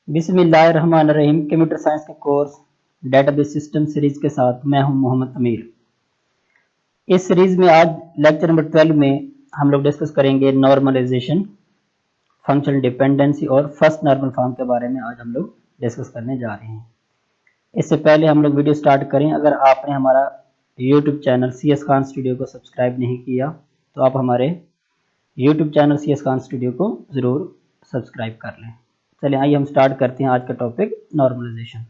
बिस्मिल्लाहिर्रहमानिर्रहीम। Computer science के course database system series के साथ मैं हूं मोहम्मद अमीर। इस सीरीज में आज लेक्चर नंबर 12 में हम लोग डिस्कस करेंगे नॉर्मलाइजेशन, फंक्शनल डिपेंडेंसी और फर्स्ट नॉर्मल फॉर्म के बारे में आज हम लोग डिस्कस करने जा रहे हैं। इससे पहले हम लोग वीडियो स्टार्ट करें, अगर आपने हमारा YouTube channel CS Khan studio को सब्सक्राइब नहीं किया तो आप हमारे YouTube channel CS Khan studio को ज़रूर सब्सक्राइब कर लें। चलिए आइए हम स्टार्ट करते हैं आज का टॉपिक नॉर्मलाइजेशन।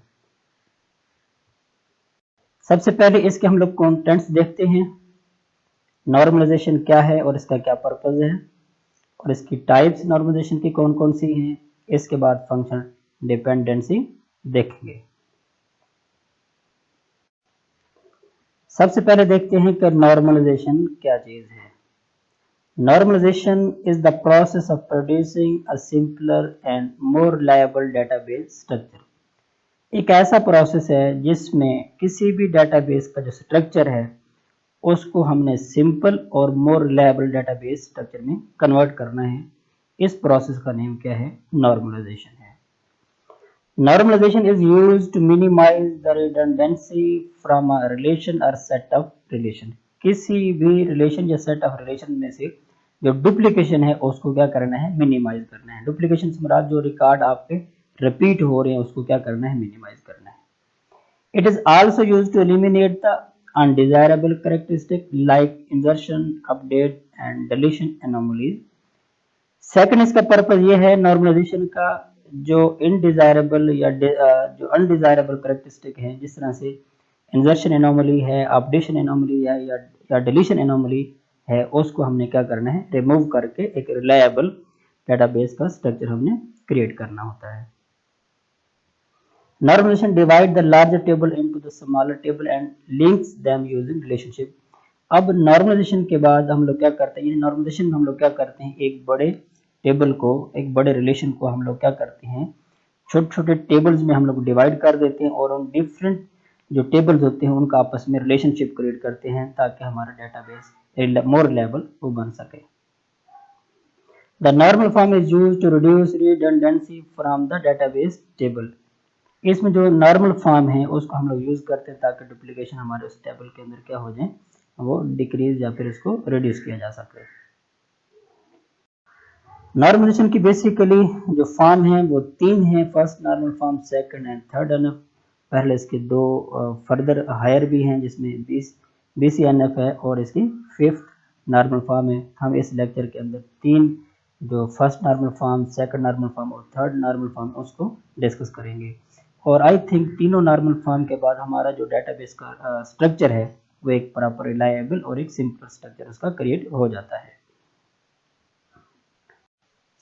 सबसे पहले इसके हम लोग कंटेंट्स देखते हैं। नॉर्मलाइजेशन क्या है और इसका क्या पर्पस है और इसकी टाइप्स नॉर्मलाइजेशन की कौन कौन सी हैं। इसके बाद फंक्शन डिपेंडेंसी देखेंगे। सबसे पहले देखते हैं कि नॉर्मलाइजेशन क्या चीज है। Normalization is the process of producing a simpler and more reliable database structure। एक ऐसा प्रोसेस है जिसमें किसी भी डेटाबेस का जो स्ट्रक्चर है उसको हमने सिंपल और मोर रिलायबल डेटाबेस स्ट्रक्चर में कन्वर्ट करना है। इस प्रोसेस का नेम क्या है? नॉर्मलाइजेशन है। Normalization is used to minimize the redundancy from a relation or set of relation. किसी भी रिलेशन या सेट ऑफ रिलेशन में से जो डुप्लीकेशन है उसको क्या करना है? मिनिमाइज करना है। डुप्लीकेशन से मुराद जो रिकॉर्ड आपके रिपीट हो रहे हैं उसको क्या करना है? मिनिमाइज करना है। It is also used to eliminate the undesirable characteristic like insertion, update and deletion anomalies. Second इसका पर्पस ये है नॉर्मलाइजेशन का, जो इनडिजायरेबल या जो अनडिजायरेबल कैरेक्टरिस्टिक है, जिस तरह से इंसर्शन एनोमली है, अपडेशन एनोमली है या डिलीशन एनोमली है, उसको हमने क्या करना है? रिमूव करके एक रिलायबल डेटाबेस का स्ट्रक्चर हमने क्रिएट करना होता है। Normalization divide the larger table into the smaller table and links them using relationship. अब नॉर्मलाइजेशन के बाद हम लोग क्या करते हैं? नॉर्मलाइजेशन में हम लोग क्या करते हैं? एक बड़े टेबल को, एक बड़े रिलेशन को हम लोग क्या करते हैं? छोटे छोटे टेबल्स में हम लोग डिवाइड कर देते हैं और उन डिफरेंट जो टेबल्स होते हैं उनका आपस में रिलेशनशिप क्रिएट करते हैं ताकि हमारा डेटाबेस more reliable वो बन सके। The normal form is used to reduce redundancy from the database table। इसमें जो नॉर्मल फॉर्म है उसको हम लोग यूज करते हैं ताकि डुप्लीकेशन हमारे उस टेबल के अंदर क्या हो जाए? वो डिक्रीज या फिर उसको रिड्यूस किया जा सके। नॉर्मलाइजेशन की बेसिकली जो फॉर्म है वो 3 है। First normal form, second and third NF. पहले इसके 2 फर्दर हायर भी हैं जिसमें BCNF है और इसकी 5th नॉर्मल फॉर्म है। हम इस लेक्चर के अंदर 3 जो first normal form, second normal form और थर्ड नॉर्मल फॉर्म उसको डिस्कस करेंगे। और आई थिंक तीनों नॉर्मल फॉर्म के बाद हमारा जो डेटाबेस का स्ट्रक्चर है वो एक प्रॉपर रिलायबल और एक सिंपल स्ट्रक्चर उसका क्रिएट हो जाता है।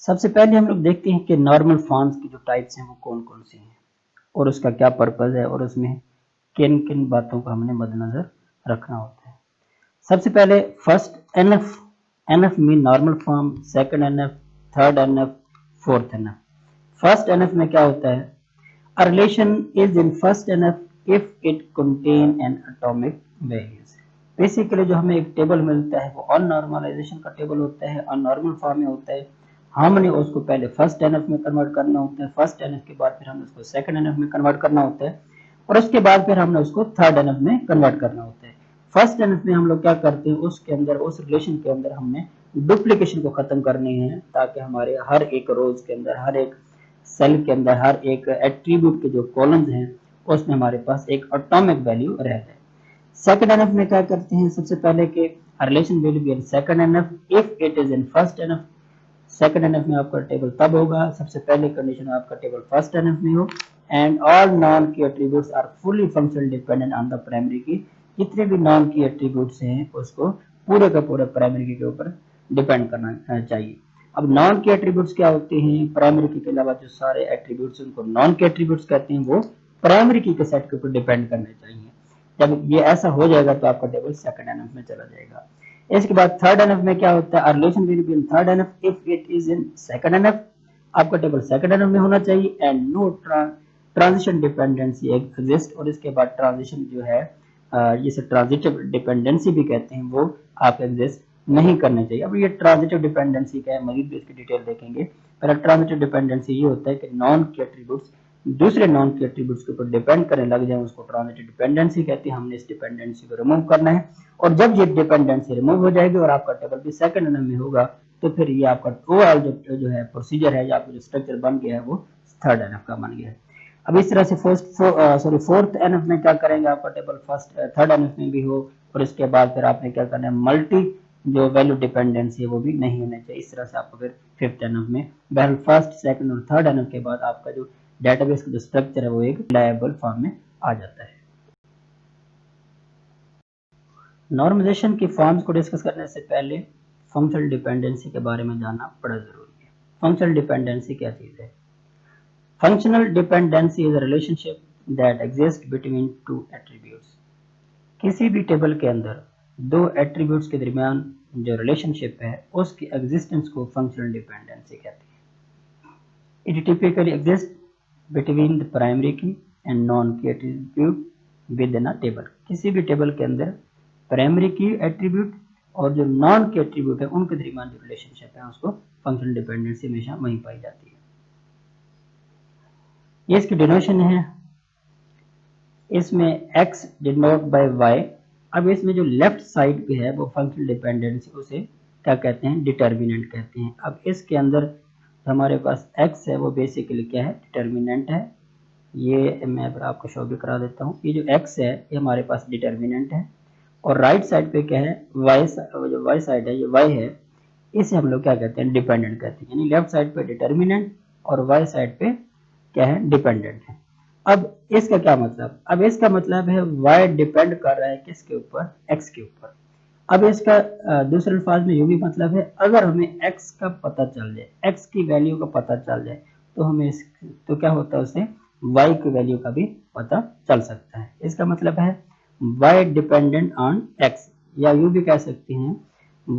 सबसे पहले हम लोग देखते हैं कि नॉर्मल फॉर्म्स की जो टाइप्स हैं वो कौन कौन सी हैं और उसका क्या पर्पस है और उसमें किन किन बातों का हमने मद्देनजर रखना होता है। सबसे पहले first NF. NF mean normal form, second NF, third NF, fourth NF. First NF में क्या होता है? A relation is in first NF if it contain N atomic values. Basically जो हमें एक टेबल मिलता है वो अननॉर्मलाइजेशन का टेबल होता है, अननॉर्मल फॉर्म में होता है। हमने उसको पहले फर्स्ट एनएफ में कन्वर्ट करना होता है, फर्स्ट एनएफ के बाद फिर हमने उसको सेकंड एनएफ में कन्वर्ट करना होता है और उसके बाद फिर हमने उसको थर्ड एनएफ में कन्वर्ट करना होता है। फर्स्ट एनएफ में हम लोग क्या करते हैं? उसके अंदर, उस रिलेशन के अंदर हमने डुप्लीकेशन को खत्म करनी है ताकि हमारे हर एक रोज के अंदर, हर एक सेल के अंदर, हर एक एट्रीब्यूट के जो कॉलम्स हैं उसमें हमारे पास एक एटॉमिक वैल्यू रह जाए। सेकंड एनएफ में क्या करते हैं? सबसे पहले के relation will be in second NF if it is in first NF. Second NF में आपका टेबल तब होगा, सबसे पहले कंडीशन आपका टेबल फर्स्ट एनएफ में हो and all non key attributes are fully functional dependent on the primary key. जितने भी नॉन की एट्रीब्यूट्स हैं उसको पूरे का पूरा प्राइमरी की के ऊपर डिपेंड करना चाहिए। अब नॉन की एट्रीब्यूट्स क्या होते हैं? प्राइमरी की के अलावा जो सारे एट्रीब्यूट्स उनको नॉन के एट्रीब्यूट्स कहते हैं, वो प्राइमरी की के सेट के ऊपर डिपेंड करने चाहिए। जब ये ऐसा हो जाएगा तो आपका टेबल सेकंड एनएफ में चला जाएगा। इसके बाद थर्ड एनएफ में क्या होता है? Relation will be in third NF if it is in second NF. आपका टेबल सेकंड एनएफ में होना चाहिए and no transition dependency exist. और इसके बाद ट्रांजिशन जो है, जिसे ट्रांजिटिव डिपेंडेंसी भी कहते हैं, वो आप एग्जिस्ट नहीं करने चाहिए। अब ये ट्रांजिटिव डिपेंडेंसी क्या है? मजीद भी इसकी डिटेल देखेंगे, पहला ट्रांजिटिव डिपेंडेंसी ये होता है कि नॉन के एट्रीब्यूट्स दूसरे नॉन के एट्रीब्यूट्स के ऊपर डिपेंड करने लग जाए, उसको ट्रांजिटिव डिपेंडेंसी कहते हैं। हमने इस डिपेंडेंसी को रिमूव करना है, और जब ये डिपेंडेंसी रिमूव हो जाएगी और आपका टेबल भी सेकंड एनएफ में होगा, तो फिर ये आपका ओवरऑल जो है प्रोसीजर है, या आपका जो स्ट्रक्चर बन गया है वो थर्ड एनएफ का बन गया है। अब इस तरह से फोर्थ एनएफ में क्या करेंगे, आपका टेबल थर्ड एनएफ में भी हो, और इसके बाद फिर आपने क्या करना है, मल्टी जो वैल्यू डिपेंडेंसी है वो भी नहीं होने चाहिए। इस तरह से आपको फिर फिफ्थ एनएफ में, बहरहाल फर्स्ट, सेकंड और थर्ड एनएफ के बाद आपका जो डेटाबेस का जो स्ट्रक्चर है वो एक रिलायबल फॉर्म में आ जाता है। नॉर्मलाइजेशन की फॉर्म्स को डिस्कस करने से पहले फंक्शनल डिपेंडेंसी के बारे में जानना बड़ा जरूरी है। फंक्शनल डिपेंडेंसी क्या चीज है? Functional dependency is a relationship that exist between two attributes. किसी भी टेबल के अंदर दो एट्रीब्यूट्स के दरमियान जो रिलेशनशिप है उसकी एग्जिस्टेंस को फंक्शनल डिपेंडेंसी कहते हैं। It typically exist between the primary key and non key attribute within a table. किसी भी टेबल के अंदर प्राइमरी की एट्रीब्यूट और जो नॉन के एट्रीब्यूट है उनके दरमियान जो रिलेशनशिप है उसको फंक्शनल डिपेंडेंसी हमेशा वहीं पाई जाती है। ये इसकी डिनोशन है, इसमें x डिनोट बाय y। अब इसमें जो लेफ्ट साइड पे है वो फंक्शनल डिपेंडेंसी, उसे क्या कहते हैं, डिटर्मिनेंट कहते हैं। अब इसके अंदर हमारे पास x है वो बेसिकली क्या है, डिटर्मिनेंट है। ये मैं आपको शो भी करा देता हूँ। ये जो x है ये हमारे पास डिटर्मिनेंट है, और राइट साइड पे क्या है, जो y साइड है ये y है, इसे हम लोग क्या कहते हैं, डिपेंडेंट कहते हैं। यानी लेफ्ट साइड पे डिटर्मिनेंट और y साइड पे क्या है, डिपेंडेंट है। अब इसका क्या मतलब, अब इसका मतलब है y डिपेंड कर रहा है किसके ऊपर, x के ऊपर। अब इसका दूसरे अल्फाज में यूं भी मतलब है, अगर हमें x का पता चल जाए, x की वैल्यू का पता चल जाए, तो हमें तो क्या होता है, उसे y की वैल्यू का भी पता चल सकता है। इसका मतलब है y डिपेंडेंट ऑन x, या यूं भी कह सकते हैं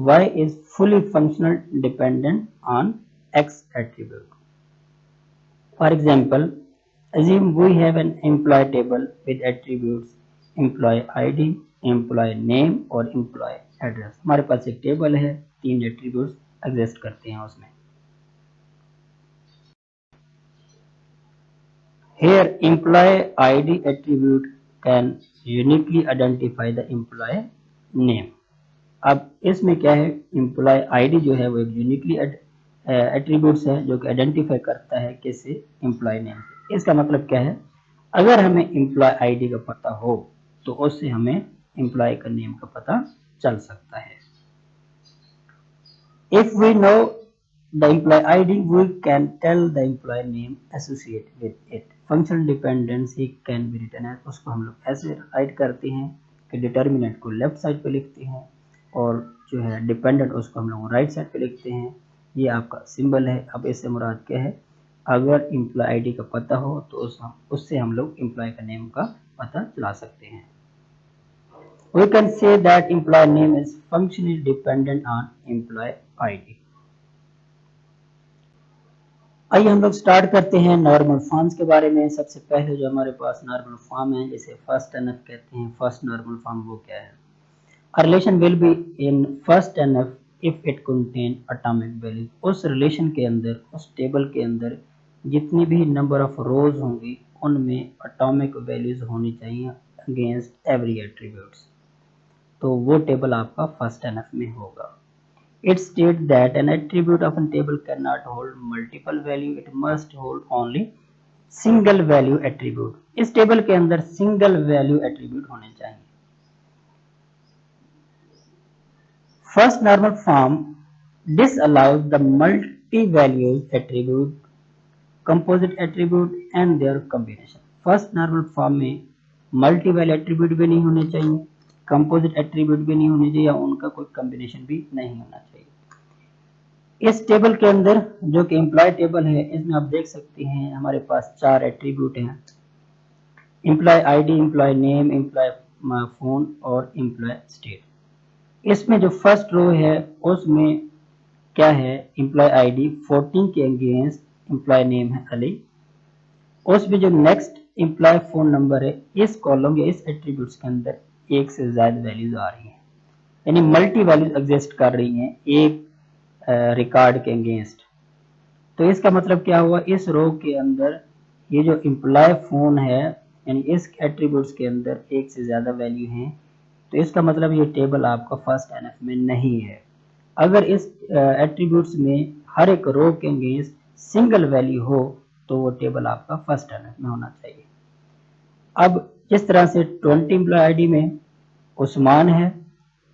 y is fully functional dependent on x attribute. For example, assume we have an employee table with attributes employee ID, employee name और employee address। हमारे पास एक टेबल है, 3 एट्रीब्यूट्स एग्जिस्ट करते हैं उसमें। Here employee ID attribute can uniquely identify the employee name। अब इसमें क्या है, employee ID जो है वो एक यूनिकली एट्रीब्यूट्स है जो कि आइडेंटिफाई करता है किसी एम्प्लॉय नेम से। इसका मतलब क्या है, अगर हमें एम्प्लॉय आईडी का पता हो तो उससे हमें एम्प्लॉय का नेम का पता चल सकता है। If we know the employee ID we can tell the employee name associate with it. Functional dependency can be written as, उसको हम लोग ऐसे राइट करते हैं कि डिटर्मिनेंट को लेफ्ट साइड पे लिखते हैं और जो है डिपेंडेंट उसको हम लोग राइट साइड पे लिखते हैं। ये आपका सिंबल है। अब इससे मुराद क्या है, अगर एम्प्लॉय आईडी का पता हो तो उससे हम लोग एम्प्लॉय का नेम का पता चला सकते हैं। We can say that employee name is functionally dependent on employee ID। आइए हम लोग स्टार्ट करते हैं नॉर्मल फॉर्म्स के बारे में। सबसे पहले जो हमारे पास नॉर्मल फॉर्म है जिसे फर्स्ट एनएफ कहते हैं, फर्स्ट नॉर्मल फॉर्म वो क्या है, A relation will be in first NF if it contain atomic values। उस रिलेशन के अंदर, उस टेबल के अंदर जितनी भी नंबर ऑफ रोज होंगी उनमें एटॉमिक वैल्यूज होनी चाहिए अगेंस्ट एवरी एट्रीब्यूट्स, तो वो टेबल आपका फर्स्ट एनएफ में होगा। It states that an attribute of a table cannot hold multiple value, it must hold only single value attribute। इस टेबल के अंदर सिंगल वैल्यू एट्रीब्यूट होने चाहिए। First normal form disallows the multi-values attribute, composite attribute and their combination। First normal form में multi value attribute भी नहीं होने चाहिए, कंपोजिट एट्रीब्यूट भी नहीं होने चाहिए, या उनका कोई कॉम्बिनेशन भी नहीं होना चाहिए। इस टेबल के अंदर जो कि एम्प्लॉय टेबल है, इसमें आप देख सकते हैं हमारे पास 4 एट्रीब्यूट हैं, employee ID, employee name, employee phone और एम्प्लॉय स्टेट। इसमें जो फर्स्ट रो है उसमें क्या है, एम्प्लॉय आईडी 14 के अगेंस्ट एम्प्लॉय नेम है अली। उसमें जो नेक्स्ट एम्प्लॉय फोन नंबर है, इस कॉलम या इस एट्रीब्यूट्स के अंदर एक से ज्यादा वैल्यूज आ रही हैं, यानी मल्टी वैल्यूज एग्जिस्ट कर रही हैं एक रिकॉर्ड के अगेंस्ट। तो इसका मतलब क्या हुआ, इस रो के अंदर ये जो एम्प्लॉय फोन है यानी इस एट्रीब्यूट्स के अंदर एक से ज़्यादा वैल्यू हैं, तो इसका मतलब ये टेबल आपका फर्स्ट एनएफ में नहीं है। अगर इस एट्रीब्यूट्स में हर एक रो के अगेंस्ट सिंगल वैल्यू हो तो वो टेबल आपका फर्स्ट एनएफ में होना चाहिए। अब जिस तरह से 20 एम्प्लॉय आईडी में उस्मान है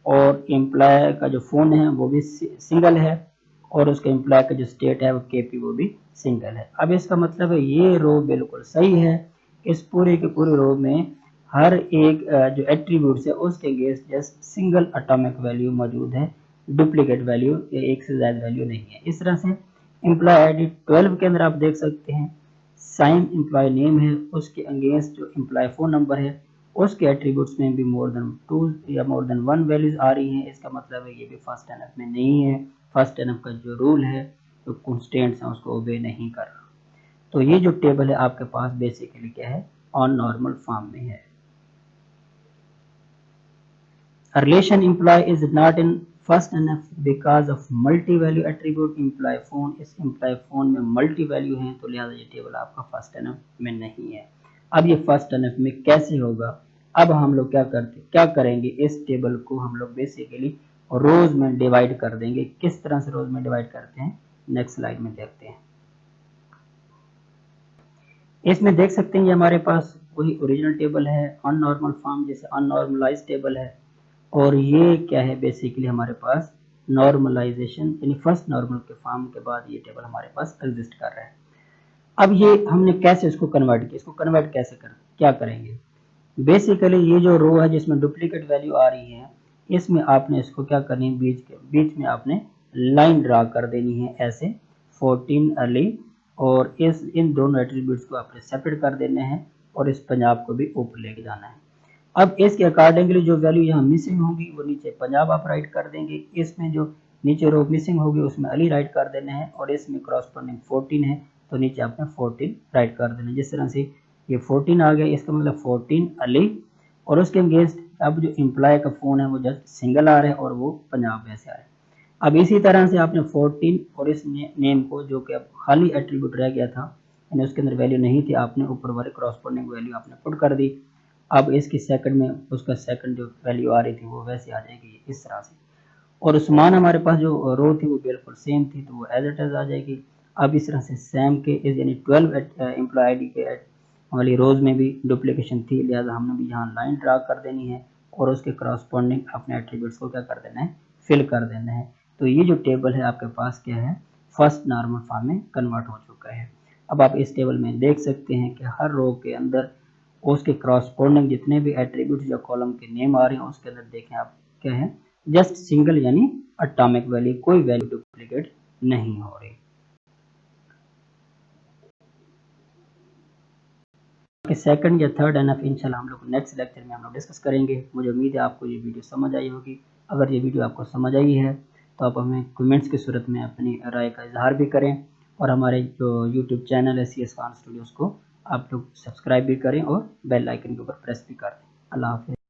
और एम्प्लॉय का जो फ़ोन है वो भी सिंगल है और उसके एम्प्लॉय का जो स्टेट है वो केपी वो भी सिंगल है। अब इसका मतलब है ये रो बिल्कुल सही है। इस पूरे के पूरे रो में हर एक जो एट्रीब्यूट्स है उसके against just single atomic value मौजूद है, डुप्लीकेट वैल्यू या एक से ज़्यादा वैल्यू नहीं है। इस तरह से एम्प्लॉय आईडी 12 के अंदर आप देख सकते हैं साइम एम्प्लॉय नेम है, उसके अगेंस्ट जो एम्प्लॉय फोन नंबर है उसके एट्रीब्यूट्स में भी मोर देन 2 या मोर देन 1 वैल्यूज आ रही हैं। इसका मतलब है ये भी फर्स्ट एनएफ में नहीं है। फर्स्ट एनएफ का जो रूल है जो कंस्टेंट्स हैं उसको ओबे नहीं कर रहा। तो ये जो टेबल है आपके पास बेसिकली क्या है, ऑन नॉर्मल फॉर्म में है। A relation employee is not in first NF because of multi value attribute employee phone। इस employee phone में मल्टी वैल्यू है तो लिहाजा ये टेबल आपका फर्स्ट NF में नहीं है। अब ये फर्स्ट NF में कैसे होगा, अब हम लोग क्या करेंगे, इस टेबल को हम लोग बेसिकली रोज में डिवाइड कर देंगे। किस तरह से रोज में डिवाइड करते हैं नेक्स्ट स्लाइड में देखते हैं। इसमें देख सकते हैं ये हमारे पास वही ओरिजिनल टेबल है अननॉर्मल फॉर्म, जैसे अननॉर्मलाइज टेबल है, और ये क्या है बेसिकली हमारे पास नॉर्मलाइजेशन यानी फर्स्ट नॉर्मल के फॉर्म के बाद ये टेबल हमारे पास एग्जिस्ट कर रहा है। अब ये हमने कैसे इसको कन्वर्ट किया, इसको कन्वर्ट कैसे क्या करेंगे, बेसिकली ये जो रो है जिसमें डुप्लीकेट वैल्यू आ रही है इसमें आपने इसको क्या करनी है, बीच में आपने लाइन ड्रा कर देनी है ऐसे 14 अर्ली, और इन दोनों एट्रीब्यूट्स को आपने सेपरेट कर देने हैं और इस पंजाब को भी ऊपर लेके जाना है। अब इसके अकॉर्डिंगली जो वैल्यू यहाँ मिसिंग होगी वो नीचे पंजाब आप राइट कर देंगे, इसमें जो नीचे रो मिसिंग होगी उसमें अली राइट कर देना है, और इसमें क्रॉसपोंडिंग 14 है तो नीचे आपने 14 राइट कर देना है। जिस तरह से ये 14 आ गया इसका मतलब 14 अली, और उसके अगेंस्ट अब जो एम्प्लॉय का फ़ोन है वो जस्ट सिंगल आ रहा है और वो पंजाब वैसे आ रहा है। अब इसी तरह से आपने 14 और इस नेम को जो कि अब खाली एट्रीब्यूट रह गया था यानी उसके अंदर वैल्यू नहीं थी, आपने ऊपर वाले क्रॉसपोंडिंग वैल्यू आपने पुट कर दी। अब इसकी सेकंड में उसका सेकंड जो वैल्यू आ रही थी वो वैसे आ जाएगी इस तरह से, और उस्मान हमारे पास जो रो थी वो बिल्कुल सेम थी तो वो एज इट इज आ जाएगी। अब इस तरह से सैम के यानी 12 एम्प्लॉय आईडी के वाली रोज में भी डुप्लीकेशन थी, लिहाजा हमने भी यहाँ लाइन ड्रा कर देनी है और उसके करस्पॉन्डिंग अपने एट्रीब्यूट्स को क्या कर देना है, फिल कर देना है। तो ये जो टेबल है आपके पास क्या है, फर्स्ट नॉर्मल फॉर्म में कन्वर्ट हो चुका है। अब आप इस टेबल में देख सकते हैं कि हर रो के अंदर उसके क्रॉसपोंडिंग जितने भी एट्रीब्यूट्स या कॉलम के नेम आ रहे हैं उसके अंदर देखें आप क्या है, जस्ट सिंगल यानी एटॉमिक वैल्यू, कोई वैल्यू डुप्लीकेट नहीं हो रही। सेकंड या थर्ड एनएफ इंशाल्लाह हम लोग नेक्स्ट लेक्चर में हम लोग डिस्कस करेंगे। मुझे उम्मीद है आपको ये वीडियो समझ आई होगी। अगर ये वीडियो आपको समझ आई है तो आप हमें कमेंट्स की सूरत में अपनी राय का इजहार भी करें, और हमारे जो यूट्यूब चैनल है CS खान स्टूडियोज़ को आप लोग सब्सक्राइब भी करें और बेल आइकन के ऊपर प्रेस भी कर दें। अल्लाह हाफिज़।